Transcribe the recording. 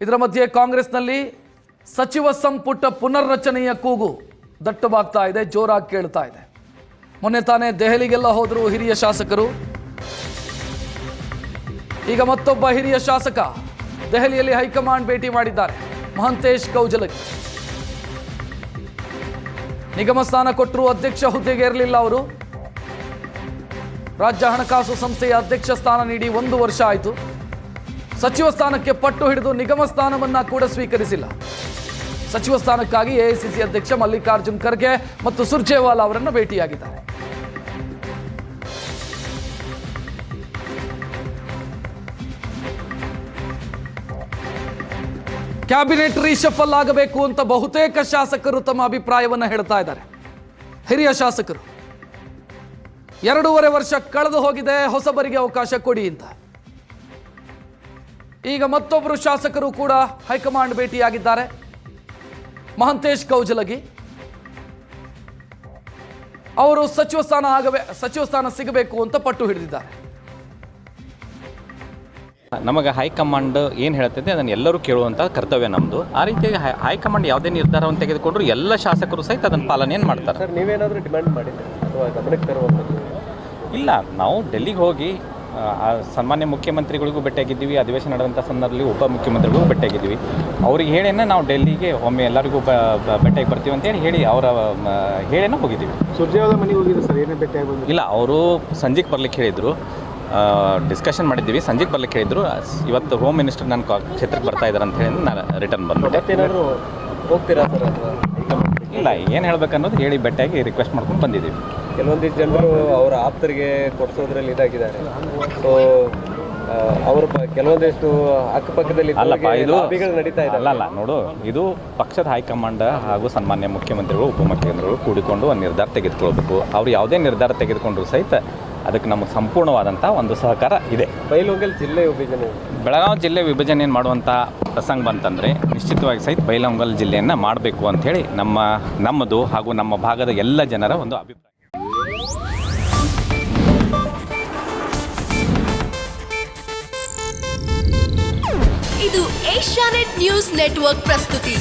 ಇದರ ಮಧ್ಯೆ ಕಾಂಗ್ರೆಸ್ನಲ್ಲಿ ಸಚಿವ ಸಂಪುಟ ಪುನರ್ರಚನೆಯ ಕೂಗು ದಟ್ಟವಾಗ್ತಾ ಇದೆ, ಜೋರಾಗಿ ಕೇಳ್ತಾ ಇದೆ. ಮೊನ್ನೆ ತಾನೇ ದೆಹಲಿಗೆಲ್ಲ ಹೋದರು ಹಿರಿಯ ಶಾಸಕರು. ಈಗ ಮತ್ತೊಬ್ಬ ಹಿರಿಯ ಶಾಸಕ ದೆಹಲಿಯಲ್ಲಿ ಹೈಕಮಾಂಡ್ ಭೇಟಿ ಮಾಡಿದ್ದಾರೆ. ಮಹಂತೇಶ್ ಕೌಜಲಗಿ ನಿಗಮ ಸ್ಥಾನ ಕೊಟ್ಟರು, ಅಧ್ಯಕ್ಷ ಹುದ್ದೆಗೆ ಇರಲಿಲ್ಲ ಅವರು. ರಾಜ್ಯ ಹಣಕಾಸು ಸಂಸ್ಥೆಯ ಅಧ್ಯಕ್ಷ ಸ್ಥಾನ ನೀಡಿ 1 ವರ್ಷ ಆಯಿತು. ಸಚಿವ ಸ್ಥಾನಕ್ಕೆ ಪಟ್ಟು ಹಿಡಿದು ನಿಗಮ ಸ್ಥಾನವನ್ನ ಕೂಡ ಸ್ವೀಕರಿಸಿಲ್ಲ. ಸಚಿವ ಸ್ಥಾನಕ್ಕಾಗಿ ಎಐಸಿಸಿ ಅಧ್ಯಕ್ಷ ಮಲ್ಲಿಕಾರ್ಜುನ್ ಖರ್ಗೆ ಮತ್ತು ಸುರ್ಜೇವಾಲಾ ಅವರನ್ನು ಭೇಟಿಯಾಗಿದ್ದಾರೆ. ಕ್ಯಾಬಿನೆಟ್ ರೀಶಫಲ್ ಆಗಬೇಕು ಅಂತ ಬಹುತೇಕ ಶಾಸಕರು ತಮ್ಮ ಅಭಿಪ್ರಾಯವನ್ನು ಹೇಳ್ತಾ ಇದ್ದಾರೆ. ಹಿರಿಯ ಶಾಸಕರು 2.5 ವರ್ಷ ಕಳೆದು ಹೋಗಿದೆ, ಹೊಸಬರಿಗೆ ಅವಕಾಶ ಕೊಡಿ ಅಂತ. ಈಗ ಮತ್ತೊಬ್ಬರು ಶಾಸಕರು ಕೂಡ ಹೈಕಮಾಂಡ್ ಭೇಟಿಯಾಗಿದ್ದಾರೆ. ಮಹಂತೇಶ್ ಕೌಜಲಗಿ ಅವರು ಸಚಿವ ಸ್ಥಾನ ಸಿಗಬೇಕು ಅಂತ ಪಟ್ಟು ಹಿಡಿದಿದ್ದಾರೆ. ನಮಗೆ ಹೈಕಮಾಂಡ್ ಏನು ಹೇಳ್ತದೆ ಅದನ್ನು ಎಲ್ಲರೂ ಕೇಳುವಂಥ ಕರ್ತವ್ಯ ನಮ್ಮದು. ಆ ರೀತಿಯಾಗಿ ಹೈಕಮಾಂಡ್ ಯಾವುದೇ ನಿರ್ಧಾರವನ್ನು ತೆಗೆದುಕೊಂಡ್ರು ಎಲ್ಲ ಶಾಸಕರು ಸಹಿತ ಅದನ್ನು ಪಾಲನೆಯನ್ನು ಮಾಡ್ತಾರೆ. ಸರ್, ನೀವೇನಾದರೂ ಡಿಮ್ಯಾಂಡ್ ಮಾಡಿದ್ರೆ ಅಥವಾ ಗಮನಕ್ಕೆ ತರುವಂಥದ್ದು? ಇಲ್ಲ, ನಾವು ಡೆಲ್ಲಿಗೆ ಹೋಗಿ ಸನ್ಮಾನ್ಯ ಮುಖ್ಯಮಂತ್ರಿಗಳಿಗೂ ಭೇಟಿಯಾಗಿದ್ದೀವಿ. ಅಧಿವೇಶನ ನಡೆದಂಥ ಸಂದರ್ಭದಲ್ಲಿ ಉಪಮುಖ್ಯಮಂತ್ರಿಗಳಿಗೂ ಭೇಟಿಯಾಗಿದ್ದೀವಿ. ಅವ್ರಿಗೆ ಹೇಳೇನ ನಾವು ಡೆಲ್ಲಿಗೆ ಒಮ್ಮೆ ಎಲ್ಲರಿಗೂ ಭೇಟಿಯಾಗಿ ಬರ್ತೀವಿ ಅಂತೇಳಿ ಹೇಳಿ ಅವರ ಹೇಳೇನ ಹೋಗಿದ್ದೀವಿ. ಸುರ್ಜೇವಾಲಾ ಮನೆಗೆ ಹೋಗಿದ್ದು ಸರ್, ಏನೇ ಭೇಟಿಯಾಗಿ ಬಂದು? ಇಲ್ಲ, ಅವರು ಸಂಜೆಗೆ ಬರ್ಲಿಕ್ಕೆ ಹೇಳಿದರು, ಡಿಸ್ಕಷನ್ ಮಾಡಿದ್ದೀವಿ. ಸಂಜೆಗೆ ಬರ್ಲಿಕ್ಕೆ ಹೇಳಿದರು. ಇವತ್ತು ಹೋಮ್ ಮಿನಿಸ್ಟರ್ ನನ್ನ ಕ್ಷೇತ್ರಕ್ಕೆ ಬರ್ತಾ ಇದ್ದಾರೆ ಅಂತ ಹೇಳಿ ನಾನು ರಿಟರ್ನ್ ಬಂದ್ಬಿಟ್ಟೆ. ಮತ್ತೇನಾದರೂ ಹೋಗ್ತೀರಾ ಸರ್? ಇಲ್ಲ, ಏನು ಹೇಳ್ಬೇಕನ್ನೋದು ಹೇಳಿ ಭೇಟಿಯಾಗಿ ರಿಕ್ವೆಸ್ಟ್ ಮಾಡ್ಕೊಂಡು ಬಂದಿದ್ದೀವಿ. ಕೆಲವೊಂದಿಷ್ಟು ಜನರು ಅವರ ಆಪ್ತರಿಗೆ ಕೊಡಿಸೋದ್ರಲ್ಲಿ ಇದಾಗಿದ್ದಾರೆ. ಸೊ ಅವರು ಕೆಲವೊಂದಿಷ್ಟು ಅಕ್ಕಪಕ್ಕದಲ್ಲಿ ಅಲ್ಲಪ್ಪ, ಇದು ನಡೀತಾ ಇದೆ. ಅಲ್ಲ ನೋಡು, ಇದು ಪಕ್ಷದ ಹೈಕಮಾಂಡ್ ಹಾಗೂ ಸನ್ಮಾನ್ಯ ಮುಖ್ಯಮಂತ್ರಿಗಳು ಉಪಮುಖ್ಯಮಂತ್ರಿಗಳು ಕೂಡಿಕೊಂಡು ಒಂದು ನಿರ್ಧಾರ ತೆಗೆದುಕೊಳ್ಬೇಕು. ಅವರು ಯಾವುದೇ ನಿರ್ಧಾರ ತೆಗೆದುಕೊಂಡ್ರು ಸಹಿತ ಅದಕ್ಕೆ ನಮಗೆ ಸಂಪೂರ್ಣವಾದಂಥ ಒಂದು ಸಹಕಾರ ಇದೆ. ಬೈಲಹೊಂಗಲ ಜಿಲ್ಲೆ ವಿಭಜನೆ, ಬೆಳಗಾವಿ ಜಿಲ್ಲೆ ವಿಭಜನೆಯನ್ನು ಮಾಡುವಂಥ ಪ್ರಸಂಗ ಬಂತಂದರೆ ನಿಶ್ಚಿತವಾಗಿ ಸಹಿತ ಬೈಲಹೊಂಗಲ ಜಿಲ್ಲೆಯನ್ನು ಮಾಡಬೇಕು ಅಂಥೇಳಿ ನಮ್ಮದು ಹಾಗೂ ನಮ್ಮ ಭಾಗದ ಎಲ್ಲ ಜನರ ಒಂದು ಅಭಿಪ್ರಾಯ. ಇದು ಏಷ್ಯಾನೆಟ್ ನ್ಯೂಸ್ ನೆಟ್ವರ್ಕ್ ಪ್ರಸ್ತುತಿ.